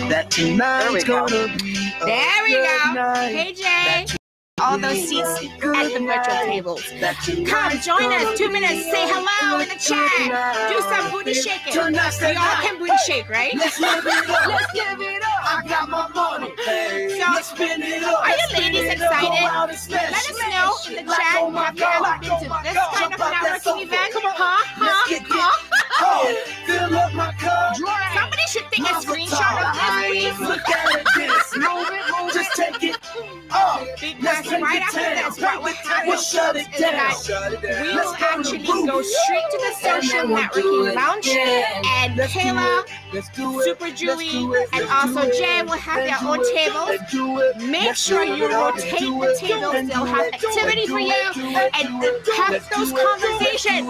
That tonight's gonna be a There we good go. night. Hey, Jay. All those seats at the virtual tables. Come, join us. 2 minutes. Say hello in the chat. Do some booty shaking. We all can booty shake, right? Let's live it up. Let's give it up. I got my money. Let's spin it up. Are you ladies excited? Let us know in the chat. Have you ever been to this kind of networking event? Fill up my cup. Somebody should take a screenshot of this, please. Look at this. Move it. Just take it. Because right after this, what happens Shut it is down. that we will actually go straight to the social networking lounge, and Kayla, Super Julie, and also Jay will have their own tables. Make sure you rotate the tables. They'll have activity for you and have those conversations.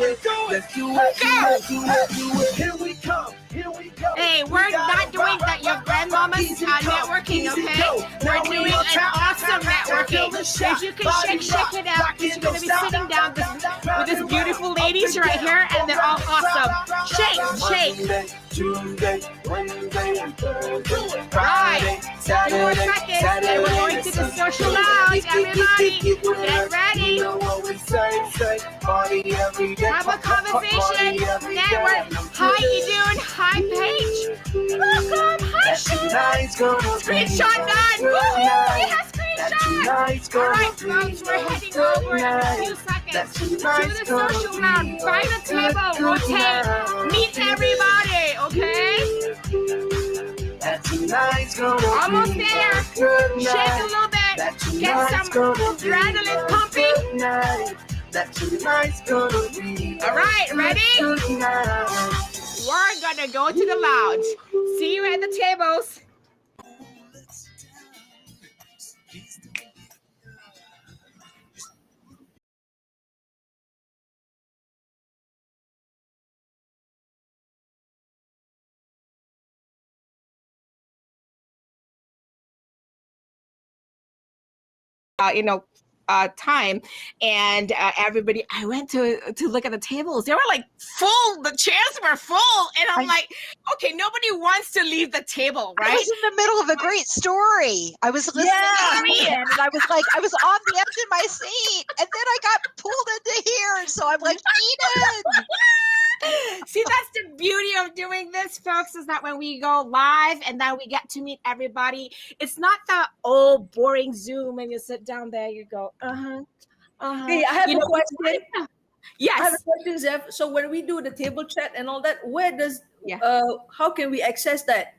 Here we come. Hey, we're not doing that your grandmama's networking, okay? We're doing an awesome networking. If you can shake it out, because you're going to be sitting down with these beautiful ladies right here, and they're all awesome. Shake. Tuesday, Wednesday, and Thursday, Right. 2 more seconds, and we're going to the social lounge. Everybody, get ready. Have a conversation. Network. How you doing? Hi, Paige. Welcome. Hi, Sheila. Screenshot done. Woohoo! We have screenshots. All right, folks, we're heading over in a few seconds to the social lounge. Find a table, rotate, meet everybody, okay? Almost there. Shake a little bit. Get some adrenaline pumping. All right, ready? We're gonna go to the lounge. See you at the tables. Time, and everybody, I went to look at the tables. They were like full. The chairs were full, and I'm like, okay, nobody wants to leave the table, right? I was in the middle of a great story. I was listening to Ian, and I was like, I was on the edge of my seat, and then I got pulled into here, so I'm like, Eden. See, that's the beauty of doing this, folks, is that when we go live and then we get to meet everybody, it's not the old boring Zoom and you sit down there, you go, Hey, I have a question. Yes. I have a question, Zef. So when we do the table chat and all that, where does, how can we access that?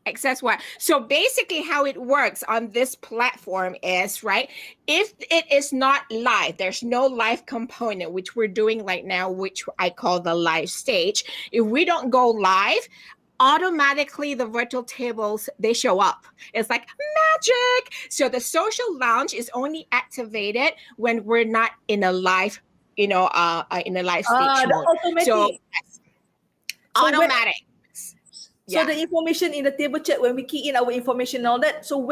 Access what? So basically how it works on this platform is, right, if it is not live, there's no live component, which we're doing right now, which I call the live stage. If we don't go live, automatically the virtual tables, they show up. It's like magic. So the social lounge is only activated when we're not in a live, in a live stage mode. So automatic. So the information in the table chat, when we key in our information and all that, so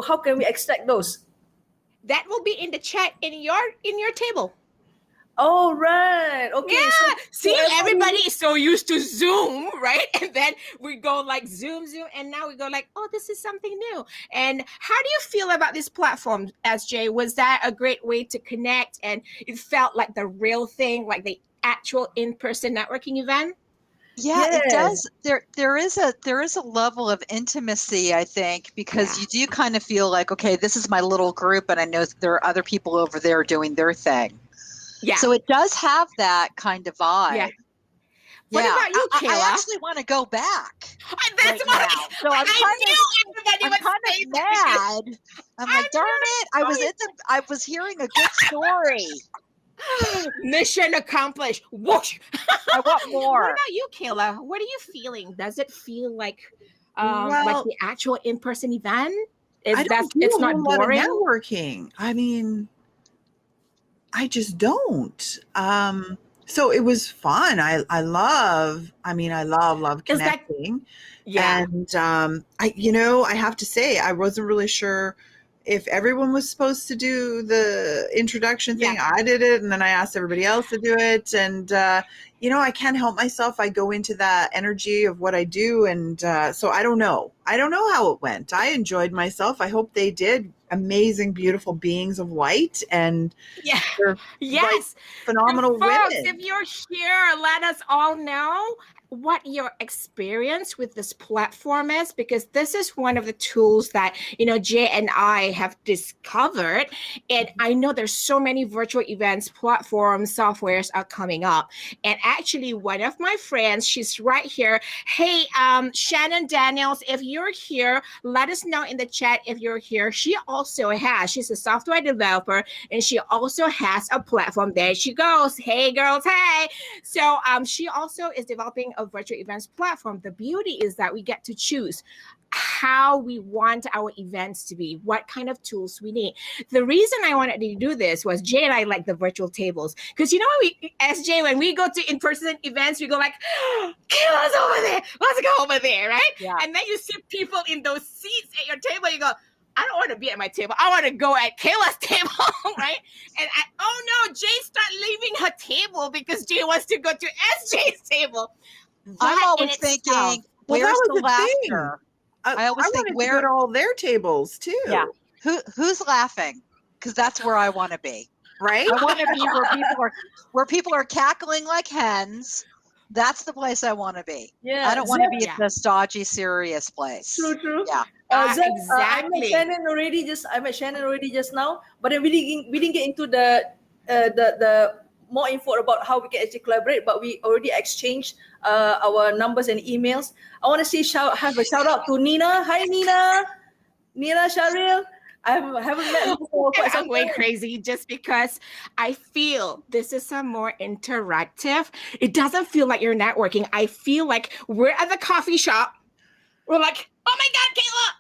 how can we extract those? That will be in the chat in your table. Oh, right. Okay. Yeah. See, everybody is so used to Zoom, right? And then we go like Zoom, and now we go like, oh, this is something new. And how do you feel about this platform, SJ? Was that a great way to connect, and it felt like the real thing, like the actual in-person networking event? Yeah, it does. There is a level of intimacy, I think, because you do kind of feel like, okay, this is my little group, and I know there are other people over there doing their thing. Yeah. So it does have that kind of vibe. Yeah. What about you, Kayla? I actually want to go back. That's why. So I'm kind of mad. I'm like, darn it! I was hearing a good story. Mission accomplished. Whoosh. I want more. What about you, Kayla? What are you feeling? Does it feel like the actual in-person event? It's not boring. Networking. I mean, I just don't. So it was fun. I love connecting. And I have to say, I wasn't really sure if everyone was supposed to do the introduction thing, Yeah. I did it, and then I asked everybody else to do it. And, I can't help myself. I go into that energy of what I do. And so I don't know. I don't know how it went. I enjoyed myself. I hope they did. Amazing, beautiful beings of light. And Yeah. they're Yes. phenomenal Folks, women. if you're here, let us all know what your experience with this platform is, because this is one of the tools that Jay and I have discovered. And I know there's so many virtual events, platforms, softwares are coming up. And actually, one of my friends, she's right here. Hey, Shannon Daniels, if you're here, let us know in the chat if you're here. She's a software developer, and she also has a platform. There she goes. Hey, girls. Hey. So she also is developing a virtual events platform. The beauty is that we get to choose how we want our events to be, what kind of tools we need. The reason I wanted to do this was Jay and I like the virtual tables, because SJ, when we go to in-person events, we go like, Kayla's over there, let's go over there, right? Yeah. And then you see people in those seats at your table, you go, I don't want to be at my table. I want to go at Kayla's table, right? And oh no, Jay started leaving her table because Jay wants to go to SJ's table. I'm always thinking, where's the laughter? I always think, where are all their tables too? Yeah. Who's laughing? Because that's where I want to be. Right? I want to be where people are cackling like hens. That's the place I want to be. Yeah. I don't want to be at this dodgy, serious place. True. Yeah. Zef, Exactly. I met Shannon already just now, but then we didn't get into the more info about how we can actually collaborate, but we already exchanged our numbers and emails. I want to say have a shout out to Nina. Hi, Nina. Nina Sharil. I haven't met her for quite some I'm going time. crazy just because I feel this is a more interactive. It doesn't feel like you're networking. I feel like we're at the coffee shop. We're like, oh my God, Kayla.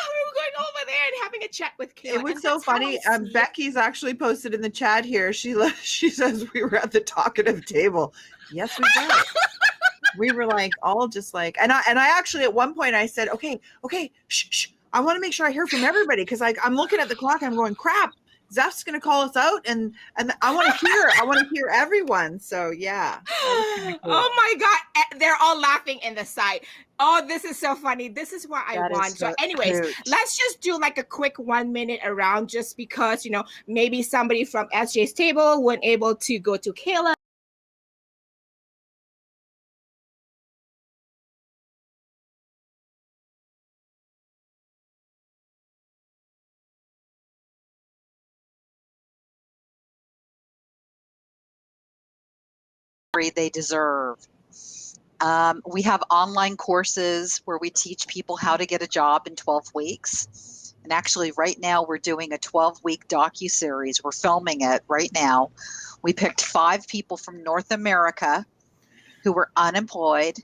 We're going over there and having a chat with Kayla. It was And so that's how funny. I see it. Becky's actually posted in the chat here. She says we were at the talkative table. Yes, we did. We were like all just like, and I actually at one point I said, okay, shh. I want to make sure I hear from everybody, because I'm looking at the clock and I'm going, crap, Zef's going to call us out, and I want to hear everyone. So yeah. Cool. Oh my God, they're all laughing in the side. Oh, this is so funny. This is what I want. So anyways, let's just do like a quick 1 minute around, just because maybe somebody from SJ's table weren't able to go to Kayla. They deserve. We have online courses where we teach people how to get a job in 12 weeks. And actually right now we're doing a 12-week docuseries. We're filming it right now. We picked 5 people from North America who were unemployed,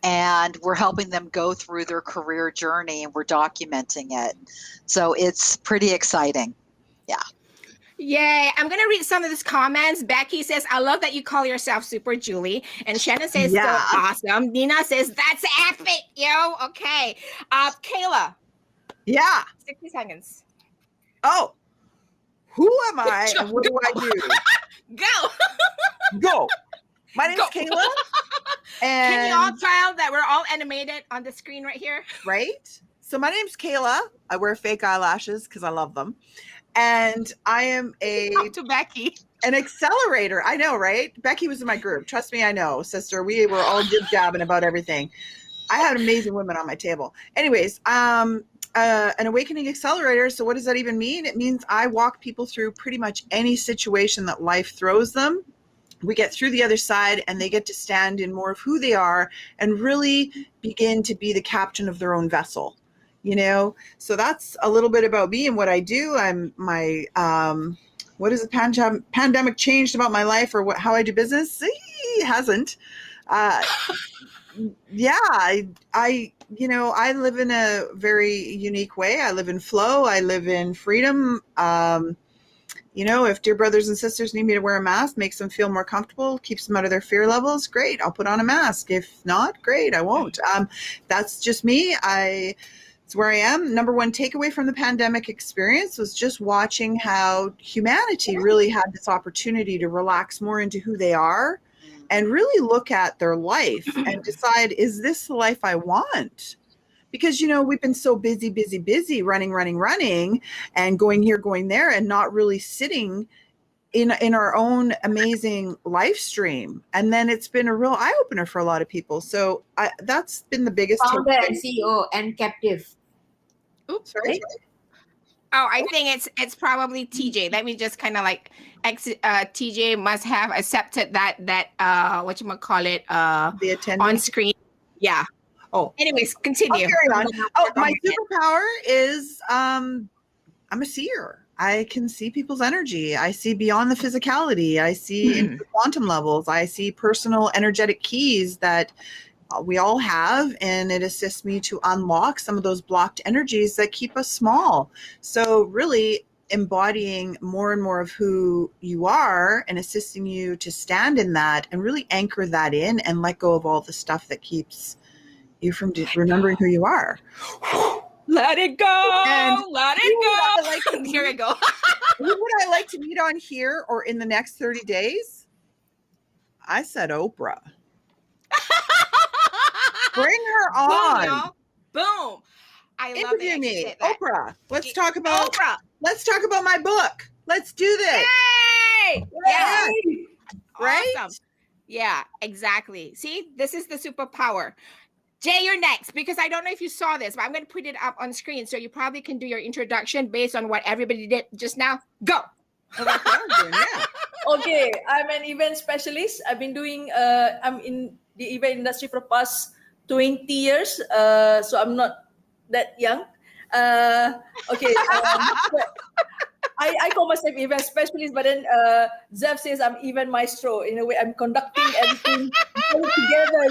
and we're helping them go through their career journey, and we're documenting it. So it's pretty exciting. Yeah. Yay. I'm going to read some of these comments. Becky says, I love that you call yourself Super Julie. And Shannon says, so awesome. Nina says, that's epic, yo. Okay. Kayla. Yeah. 60 seconds. Oh, who am I and what do I do? Go. My name's Kayla. And can you all tell that we're all animated on the screen right here? Right. So my name's Kayla. I wear fake eyelashes because I love them. And I am to Becky. An accelerator. I know, right? Becky was in my group. Trust me, I know, sister. We were all jib-jabbing about everything. I had amazing women on my table. Anyways, an awakening accelerator. So what does that even mean? It means I walk people through pretty much any situation that life throws them. We get through the other side, and they get to stand in more of who they are and really begin to be the captain of their own vessel. So that's a little bit about me and what I do. I'm what has the pandemic changed about my life, or how I do business? It hasn't. Yeah, I live in a very unique way. I live in flow. I live in freedom. If dear brothers and sisters need me to wear a mask, makes them feel more comfortable, keeps them out of their fear levels, great, I'll put on a mask. If not, great, I won't. That's just me. I It's where I am. Number one takeaway from the pandemic experience was just watching how humanity really had this opportunity to relax more into who they are and really look at their life and decide, is this the life I want? Because, we've been so busy, running, and going here, going there, and not really sitting in our own amazing life stream. And then it's been a real eye-opener for a lot of people. So that's been the biggest Founder takeaway. and CEO and captive. Oops. Sorry? Oh, I think it's probably TJ. Let me just kind of like TJ must have accepted that whatchamacallit The attendee? on screen. Yeah. Oh. Anyways, I'll continue. carry on. Oh, my superpower is I'm a seer. I can see people's energy. I see beyond the physicality. I see into the quantum levels. I see personal energetic keys that we all have, and it assists me to unlock some of those blocked energies that keep us small. So really embodying more and more of who you are and assisting you to stand in that and really anchor that in and let go of all the stuff that keeps you from remembering who you are. Let it go. And Let it go. Here Here I go. Who would I like to meet on here or in the next 30 days? I said Oprah. Bring her on. Boom, y'all. Boom. I love Interview that. me, Oprah. Let's talk about Oprah. my book. Let's do this. Yay! Yeah. Right? Awesome. Yeah, exactly. See, this is the superpower. Jay, you're next, because I don't know if you saw this, but I'm going to put it up on screen so you probably can do your introduction based on what everybody did just now. Go. Oh, that's what I was doing, yeah. Okay, I'm an event specialist. I've been doing, I'm in the event industry for the past 20 years. So I'm not that young. Okay. I call myself event specialist, but then Zef says I'm event maestro. In a way, I'm conducting everything together,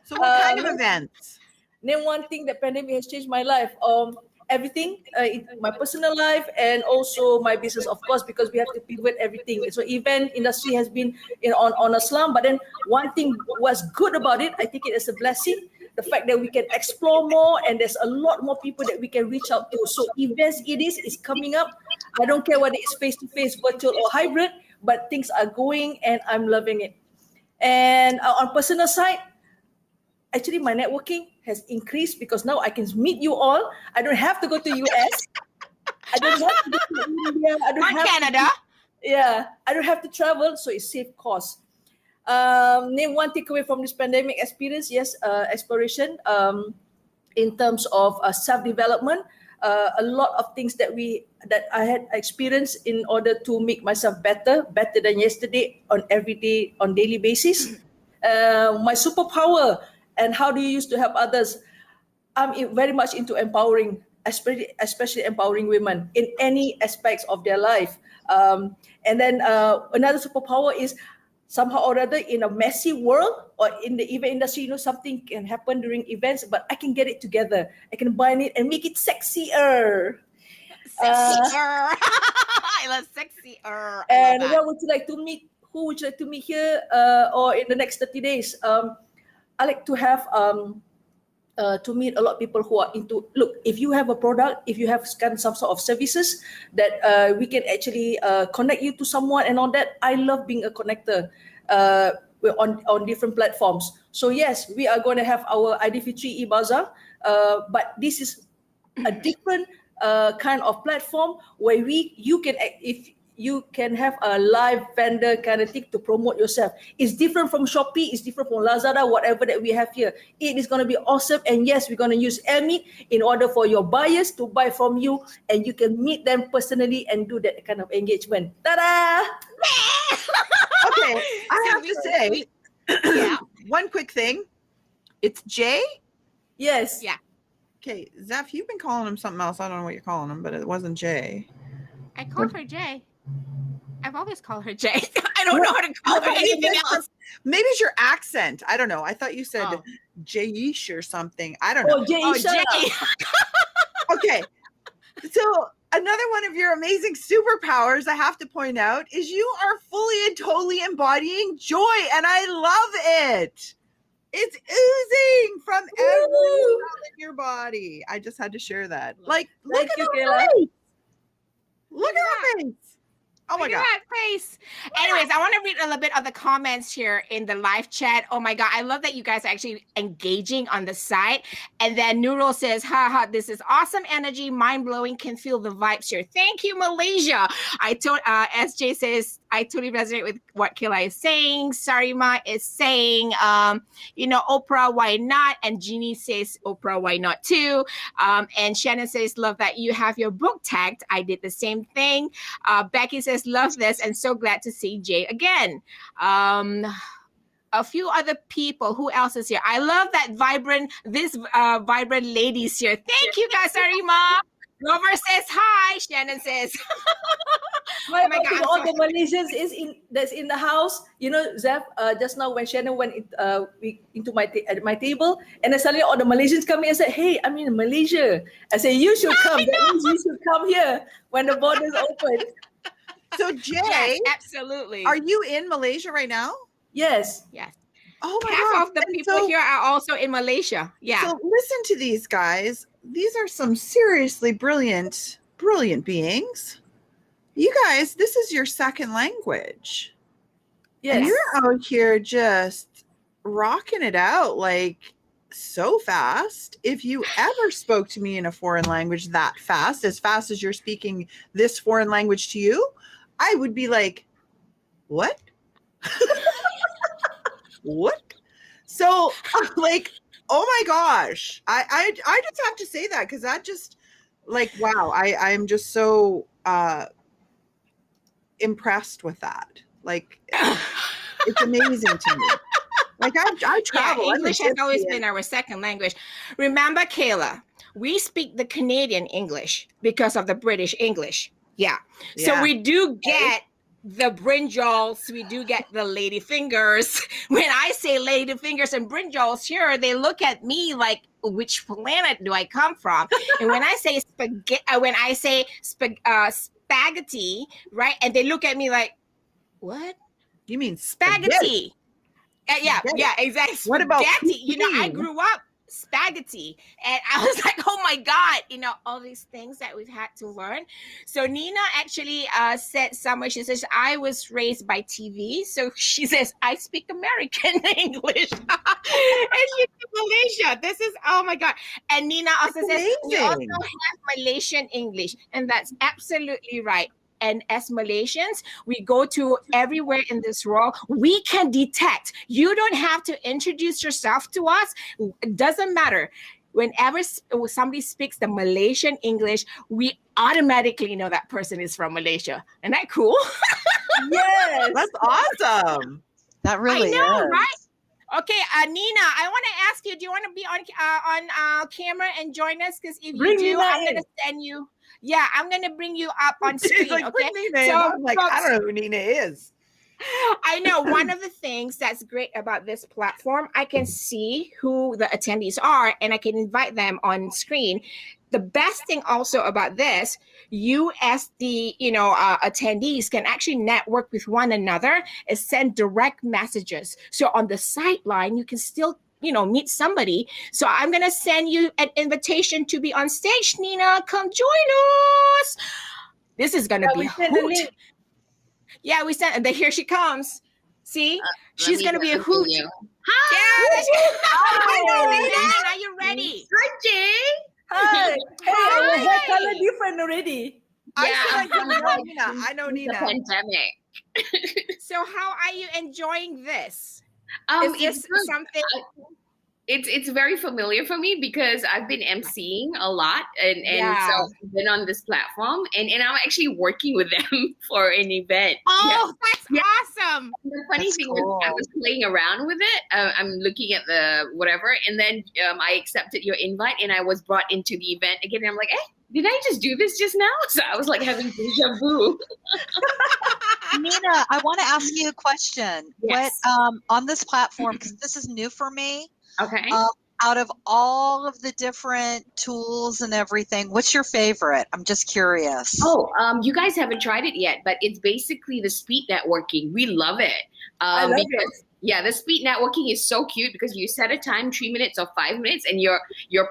So what kind of events? Name one thing that pandemic has changed my life. Everything, my personal life and also my business, of course, because we have to pivot everything. So event industry has been on a slump, but then one thing was good about it, I take it as a blessing, the fact that we can explore more and there's a lot more people that we can reach out to. So events is coming up. I don't care whether it's face-to-face, virtual or hybrid, but things are going and I'm loving it. And on personal side, actually my networking has increased because now I can meet you all. I don't have to go to US. I don't have to go to India. I don't have Canada. I don't have to travel, so it's safe cost. Name one takeaway from this pandemic experience. Yes, exploration in terms of self-development. A lot of things that I had experienced in order to make myself better than yesterday on daily basis. My superpower and how do you use to help others? I'm very much into empowering, especially empowering women in any aspects of their life. And then another superpower is somehow or other in a messy world or in the event industry, something can happen during events, but I can get it together. I can bind it and make it sexier. Sexier. I love sexier. And where would you like to meet? Who would you like to meet here or in the next 30 days? I like to have to meet a lot of people who are into, look, if you have a product, if you have some sort of services that we can actually connect you to someone and all that. I love being a connector on different platforms. So yes, we are going to have our ID Fitri e-Bazaar, but this is a different kind of platform where you can have a live vendor kind of thing to promote yourself. It's different from Shopee, it's different from Lazada, whatever that we have here. It is going to be awesome. And yes, we're going to use Emmy in order for your buyers to buy from you and you can meet them personally and do that kind of engagement. Ta-da! Okay, I have to say, one quick thing. It's Jay? Yes. Yeah. Okay, Zef, you've been calling him something else. I don't know what you're calling him, but it wasn't Jay. I called her Jay. I've always called her Jay. I don't know how to call her anything else. Maybe it's your accent. I don't know. I thought you said Jayish or something. I don't know. Jay. Okay. So another one of your amazing superpowers, I have to point out, is you are fully and totally embodying joy. And I love it. It's oozing from every cell in your body. I just had to share that. Like, look at you, her Kayla. face. Look at her face. Oh my Look at God. that face. Anyways, I want to read a little bit of the comments here in the live chat. Oh my God. I love that you guys are actually engaging on the site. And then Nurul says, haha, this is awesome energy, mind blowing, can feel the vibes here. Thank you, Malaysia. I told SJ says, I totally resonate with what Kayla is saying. Sarima is saying, Oprah, why not? And Jeannie says, Oprah, why not too? And Shannon says, love that you have your book tagged. I did the same thing. Becky says, love this and so glad to see Jay again. A few other people. Who else is here? I love that vibrant ladies here. Thank you guys, Sarima. Rover says hi. Shannon says, My, oh my God, all the Malaysians that's in the house. You know, Zef, just now when Shannon went into my table, and then suddenly all the Malaysians come in and said, hey, I'm in Malaysia. I said, you should come. That means you should come here when the borders open. So Jay, yes, absolutely. are you in Malaysia right now? Yes. Yes. Oh my Half God. of the And people so- here are also in Malaysia. Yeah. So listen to these guys. These are some seriously brilliant beings. You guys, this is your second language. Yes. And you're out here just rocking it out like so fast. If you ever spoke to me in a foreign language that fast as you're speaking this foreign language to you, I would be like, what? What? So like, oh my gosh. I just have to say that because that just like, wow, I'm just so impressed with that. Like it's amazing to me. Like I travel. Yeah, I'm a English has always gypsy been our second language. Remember, Kayla, we speak the Canadian English because of the British English. Yeah. So Yeah. we do get the brinjals, we do get the lady fingers. When I say lady fingers and brinjals here, they look at me like, which planet do I come from? And when I say spaghetti, right? And they look at me like, what? You mean Spaghetti. Yeah, Spaghetti. yeah, exactly. What about Spaghetti? You know, I poutine? grew up spaghetti, and I was like, oh my God, all these things that we've had to learn. So Nina actually said somewhere, she says, I was raised by TV. So she says, I speak American English. And she's in Malaysia. This is, oh my God. And Nina also says, we also amazing. have Malaysian English. And that's absolutely right. And as Malaysians, we go to everywhere in this world. We can detect. You don't have to introduce yourself to us. It doesn't matter. Whenever somebody speaks the Malaysian English, we automatically know that person is from Malaysia. Isn't that cool? Yes. That's awesome. That really I know, is. right? Okay, Nina, I want to ask you, do you want to be on camera and join us? Because if Bring you do, Nina I'm going in. to send you. Yeah, I'm going to bring you up on screen, He's like, okay? "Bring Nina in." So, I'm like, I folks, don't know who Nina is. I know one of the things that's great about this platform, I can see who the attendees are and I can invite them on screen. The best thing also about this, you as the attendees can actually network with one another and send direct messages. So on the sideline, you can still meet somebody. So I'm going to send you an invitation to be on stage. Nina, come join us. This is going to be we a sent the hoot. link. Yeah, we sent, and here she comes. See, she's going to be a hoot. You. Yeah. Hi. Nina, are you ready? Hi, Jay. Hi. Hey, your hair Hi. color different already. I feel like I know like, Nina. I know The Nina. pandemic. So how are you enjoying this? Is Is this good. something? It's very familiar for me because I've been emceeing a lot and Yeah. so I've been on this platform and I'm actually working with them for an event. Oh, that's Yeah. awesome. The funny That's thing cool. was I was playing around with it. I'm looking at the whatever and then I accepted your invite and I was brought into the event again. And I'm like, did I just do this just now? So I was like having deja vu. Nina, I want to ask you a question. Yes. What on this platform, because this is new for me, Okay. out of all of the different tools and everything, what's your favorite? I'm just curious. Oh, you guys haven't tried it yet, but it's basically the speed networking. We love it. I love Because Yeah, the speed networking is so cute because you set a time, 3 minutes or 5 minutes, and you're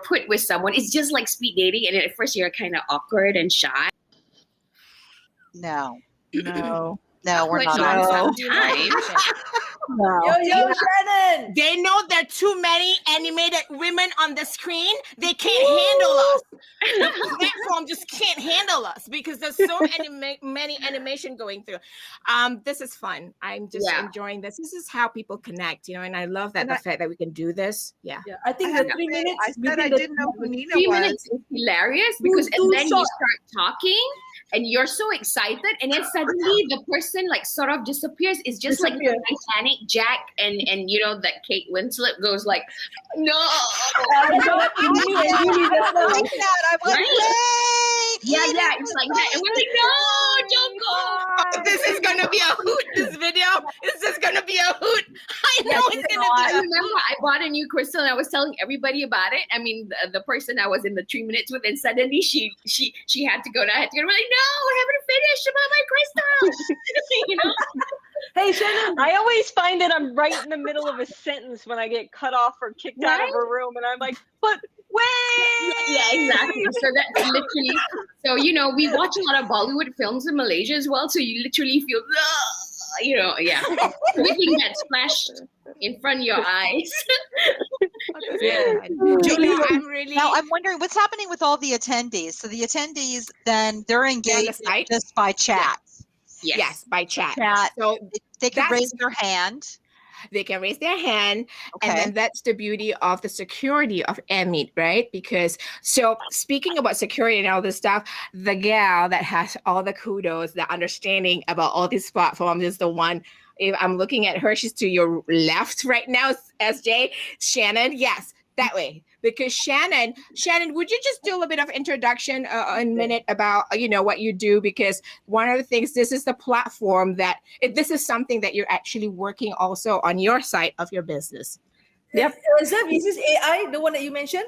put with someone. It's just like speed dating, and at first you're kind of awkward and shy. No, No. no, we're Put not. on No. sometimes. No. Yo, Shannon. They know there are too many animated women on the screen. They can't handle us. The platform just can't handle us because there's so many animation going through. This is fun. I'm just enjoying this. This is how people connect, and I love that the fact that we can do this. Yeah. Yeah, I think the 3 minutes. I said I didn't know who Nina 3 was. minutes is hilarious because Too then you short. start talking and you're so excited, and then suddenly the person like sort of disappears. It's just like the Titanic, Jack and that Kate Winslet goes like, no. I like that. I'm like, wait. Yeah, it's like that, and we're like, no, don't go. This is gonna be a hoot. This video. This is gonna be a hoot. I know it's gonna I be. remember I bought a new crystal and I was telling everybody about it. I mean, the person I was in the 3 minutes with, and suddenly she had to go. And I had to go. And we're like, no, I haven't finished about my crystal. Hey, Shannon. I always find that I'm right in the middle of a sentence when I get cut off or kicked out of a room, and I'm like, but wait. Yeah, exactly. So that's literally. So we watch a lot of Bollywood films in Malaysia as well. So you literally feel, everything that's flashed in front of your eyes. Julie, I'm really. Now I'm wondering what's happening with all the attendees. So the attendees, then they're engaged just by chat. Yes, by chat. So they can raise their hand. They can raise their hand. Okay. And then that's the beauty of the security of AirMeet, right? Because speaking about security and all this stuff, the gal that has all the kudos, the understanding about all these platforms is the one. If I'm looking at her, she's to your left right now, SJ. Shannon, yes, that way. Because Shannon, would you just do a little bit of introduction a minute about, what you do? Because one of the things, this is the platform that, this is something that you're actually working also on your side of your business. Yep. Zef, is this AI, the one that you mentioned?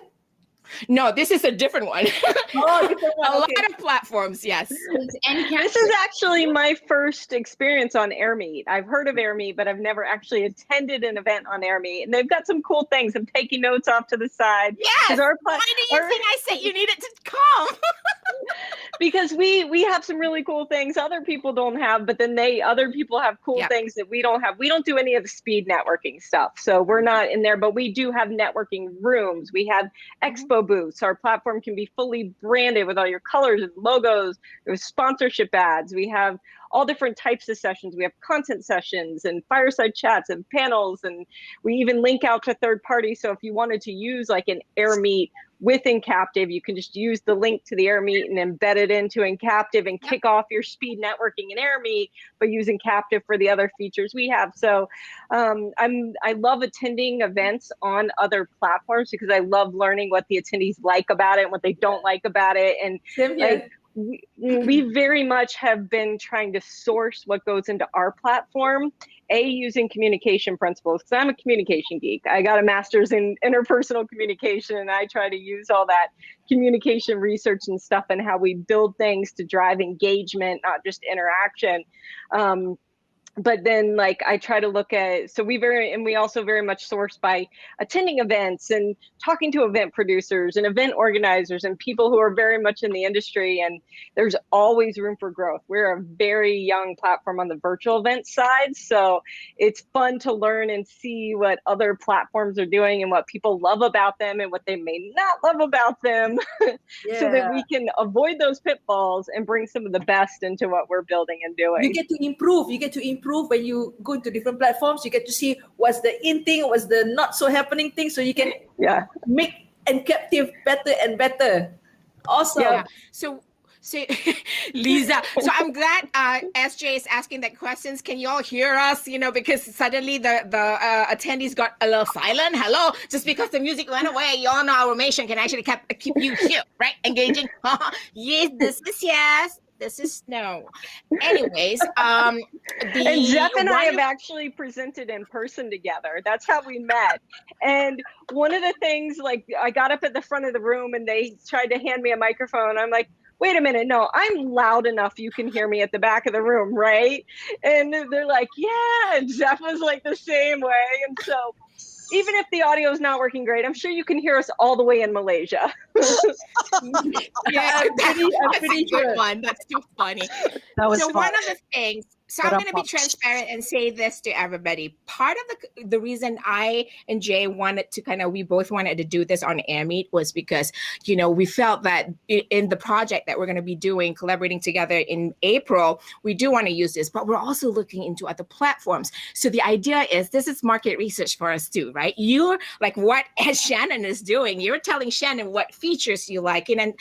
No, this is a different one. Oh, different one. A lot of platforms, yes. This is actually my first experience on AirMeet. I've heard of AirMeet, but I've never actually attended an event on AirMeet. And they've got some cool things. I'm taking notes off to the side. Yes. Why do you think I said you needed to come? Because we have some really cool things other people don't have, but then other people have cool things that we don't have. We don't do any of the speed networking stuff, so we're not in there, but we do have networking rooms. We have expo booths. Our platform can be fully branded with all your colors and logos. There's sponsorship ads. We have all different types of sessions. We have content sessions and fireside chats and panels, and we even link out to third parties. So if you wanted to use like an AirMeet with Encaptive, you can just use the link to the AirMeet and embed it into Encaptive and kick off your speed networking in AirMeet, but use Encaptive for the other features we have. So I love attending events on other platforms because I love learning what the attendees like about it and what they don't like about it. And we very much have been trying to source what goes into our platform, using communication principles, because I'm a communication geek. I got a master's in interpersonal communication, and I try to use all that communication research and stuff and how we build things to drive engagement, not just interaction. But then I try to look at, we also very much source by attending events and talking to event producers and event organizers and people who are very much in the industry. And there's always room for growth. We're a very young platform on the virtual event side. So it's fun to learn and see what other platforms are doing and what people love about them and what they may not love about them so that we can avoid those pitfalls and bring some of the best into what we're building and doing. You get to improve when you go into different platforms. You get to see what's the in thing, what's the not so happening thing, so you can make Encaptive better and better. Awesome. Yeah. So Lisa, so I'm glad SJ is asking that questions. Can you all hear us? Because suddenly the attendees got a little silent. Hello, just because the music went away, you all know our mission can actually keep you here, right? Engaging. Yes, this is yes. This is no. Anyways, and Zef and I have actually presented in person together. That's how we met. And one of the things, I got up at the front of the room and they tried to hand me a microphone. I'm like, wait a minute, no, I'm loud enough you can hear me at the back of the room, right? And they're like, yeah, and Zef was like the same way. And so even if the audio is not working great, I'm sure you can hear us all the way in Malaysia. Yeah, I'm pretty good sure. one. That's too funny. That was So fun. one of the things, so But I'm I'm going to be pumped. transparent and say this to everybody. Part of the reason I and Jay wanted to we both wanted to do this on AirMeet was because, we felt that in the project that we're going to be doing, collaborating together in April, we do want to use this, but we're also looking into other platforms. So the idea is this is market research for us too, right? You're like what Shannon is doing. You're telling Shannon what features you like in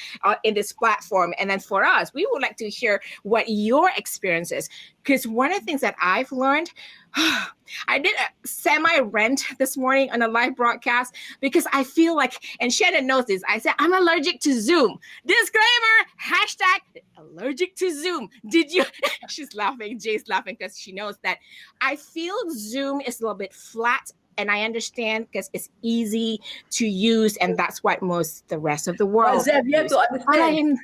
this platform. And then for us, we would like to hear what your experience is. Because one of the things that I've learned, I did a semi-rant this morning on a live broadcast because I feel like, and Shannon knows this, I said, I'm allergic to Zoom. Disclaimer, #allergic to Zoom. Did you? She's laughing. Jay's laughing because she knows that I feel Zoom is a little bit flat. And I understand because it's easy to use, and that's what the rest of the world. Zef, you have to understand.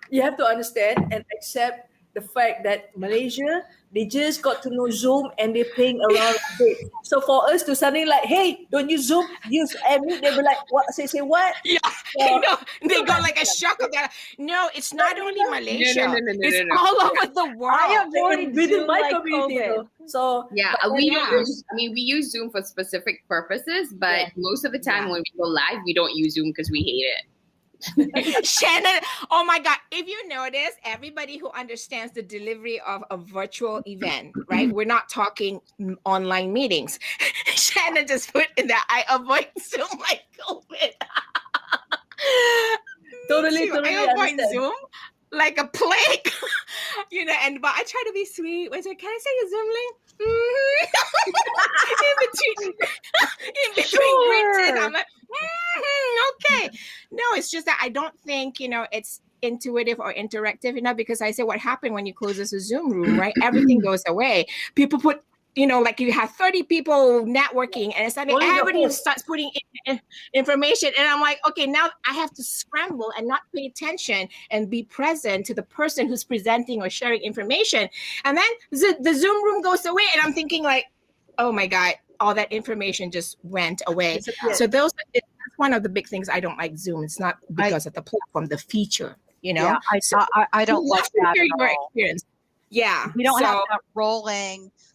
You have to understand and accept the fact that Malaysia, they just got to know Zoom and they're playing around with it. So for us to suddenly like, hey, don't use Zoom, use AirMeet, they'll be like, what? Say what? Yeah, they go like a shock of that. No, it's not only Malaysia. No, it's all over the world. I avoided Zoom my like community. COVID. So yeah, we use Zoom for specific purposes, but most of the time when we go live, we don't use Zoom because we hate it. Shannon, oh my God. If you notice, everybody who understands the delivery of a virtual event, right? We're not talking online meetings. Shannon just put in that I avoid Zoom like COVID. Totally I avoid understand. Zoom like a plague. But I try to be sweet. I say, can I say a Zoom link? in between greetings, I'm like, okay. No, it's just that I don't think, it's intuitive or interactive enough because I say what happened when you close this Zoom room, right? Everything goes away. People put, like you have 30 people networking and suddenly everybody starts putting in information. And I'm like, okay, now I have to scramble and not pay attention and be present to the person who's presenting or sharing information. And then the Zoom room goes away. And I'm thinking like, oh my God, all that information just went away. So that's one of the big things I don't like Zoom. It's not because of the platform, the feature, Yeah, I don't like that at all. Experience. Yeah. We don't have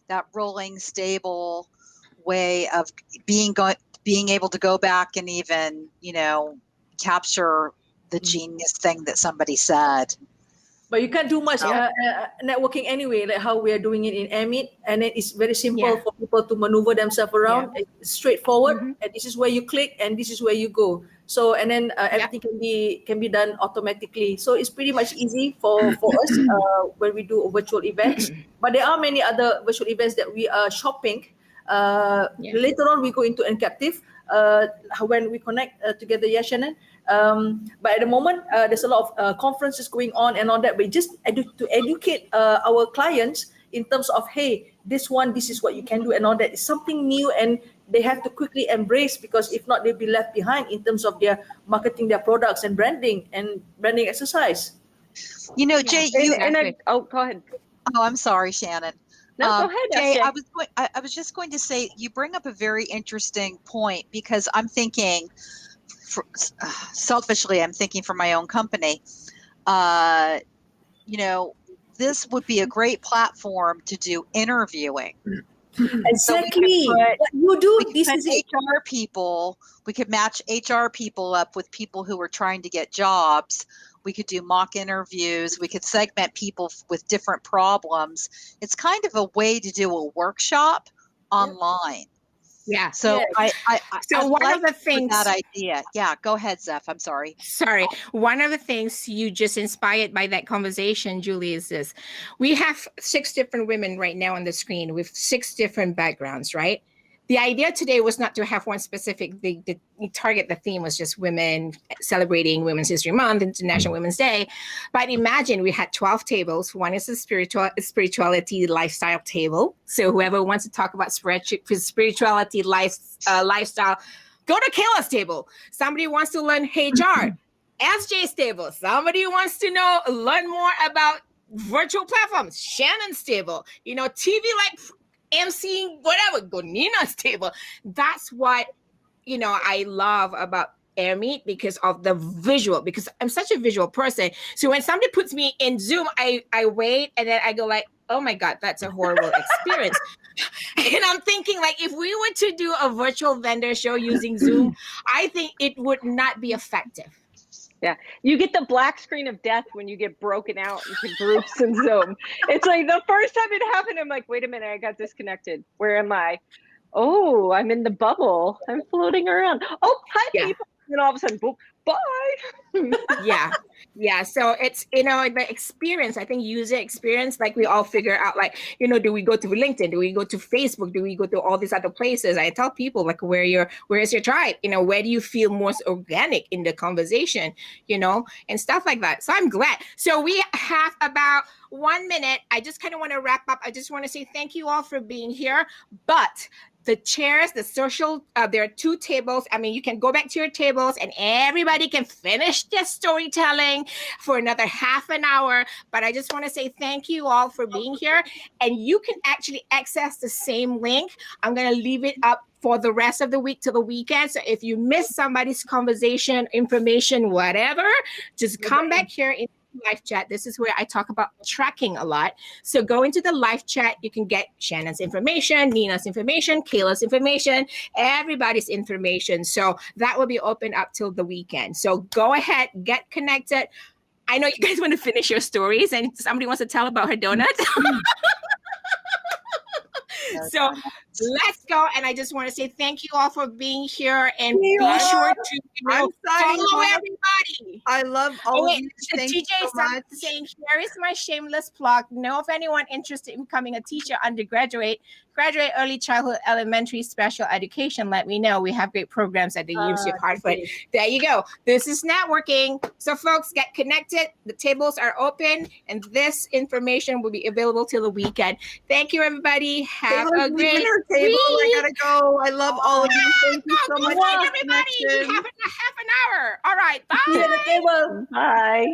that rolling, stable way of being able to go back and even, capture the genius thing that somebody said. But you can't do much networking anyway, like how we are doing it in AirMeet. And then it's very simple for people to maneuver themselves around. Yeah. It's straightforward. And this is where you click and this is where you go. So, and then everything can be done automatically. So it's pretty much easy for us when we do virtual events. But there are many other virtual events that we are shopping. Later on, we go into Encaptive when we connect together, Shannon. But at the moment, there's a lot of conferences going on and all that. But just to educate our clients in terms of, hey, this is what you can do and all that. It's something new and they have to quickly embrace because if not, they'll be left behind in terms of their marketing their products and branding exercise. Jay, go ahead. Oh, I'm sorry, Shannon. No, go ahead, Jay. I was just going to say, you bring up a very interesting point because I'm thinking, selfishly, I'm thinking for my own company. This would be a great platform to do interviewing. Exactly. HR people. We could match HR people up with people who are trying to get jobs. We could do mock interviews. We could segment people with different problems. It's kind of a way to do a workshop online. Yeah. So I one like of the things that idea. Yeah. Go ahead, Zef. I'm sorry. One of the things you just inspired by that conversation, Julie, is this. We have 6 different women right now on the screen with 6 different backgrounds, right? The idea today was not to have one specific, the target, the theme was just women celebrating Women's History Month, International Women's Day. But imagine we had 12 tables. One is a spirituality lifestyle table. So whoever wants to talk about spirituality lifestyle, go to Kayla's table. Somebody wants to learn HR. SJ's table. Somebody who wants to learn more about virtual platforms. Shannon's table. You know, TV like MC, whatever. Go Nina's table. That's what, you know, I love about AirMeet because of the visual, because I'm such a visual person. So when somebody puts me in Zoom, I wait and then I go like, oh my God, that's a horrible experience. And I'm thinking like, if we were to do a virtual vendor show using Zoom, I think it would not be effective. Yeah, you get the black screen of death when you get broken out into groups in Zoom. It's like the first time it happened, I'm like, wait a minute, I got disconnected. Where am I? Oh, I'm in the bubble. I'm floating around. Oh, hi, people. And all of a sudden, boom, bye. Yeah. So it's, you know, the experience, I think user experience, like we all figure out, like, you know, do we go to LinkedIn? Do we go to Facebook? Do we go to all these other places? I tell people like, where is your tribe? You know, where do you feel most organic in the conversation, you know, and stuff like that. So I'm glad. So we have about 1 minute. I just kind of want to wrap up. I just want to say thank you all for being here, but the chairs, the social, there are 2 tables. I mean, you can go back to your tables and everybody can finish their storytelling for another half an hour. But I just want to say thank you all for being here. And you can actually access the same link. I'm going to leave it up for the rest of the week till the weekend. So if you miss somebody's conversation, information, whatever, just come back here in live chat. This is where I talk about tracking a lot. So go into the live chat. You can get Shannon's information, Nina's information, Kayla's information, everybody's information. So that will be open up till the weekend. So go ahead, get connected. I know you guys want to finish your stories and somebody wants to tell about her donut. So let's go. And I just want to say thank you all for being here and be sure to follow everybody. I love all of you. Thank you so much. Saying, here is my shameless plug. Know if anyone interested in becoming a teacher, undergraduate, graduate, early childhood, elementary, special education, let me know. We have great programs at the University of Hartford. There you go. This is networking. So folks, get connected. The tables are open and this information will be available till the weekend. Thank you, everybody. Have a great table. I gotta go. I love all of you. Thank you so much. Everybody, have an hour. All right. Bye. Bye.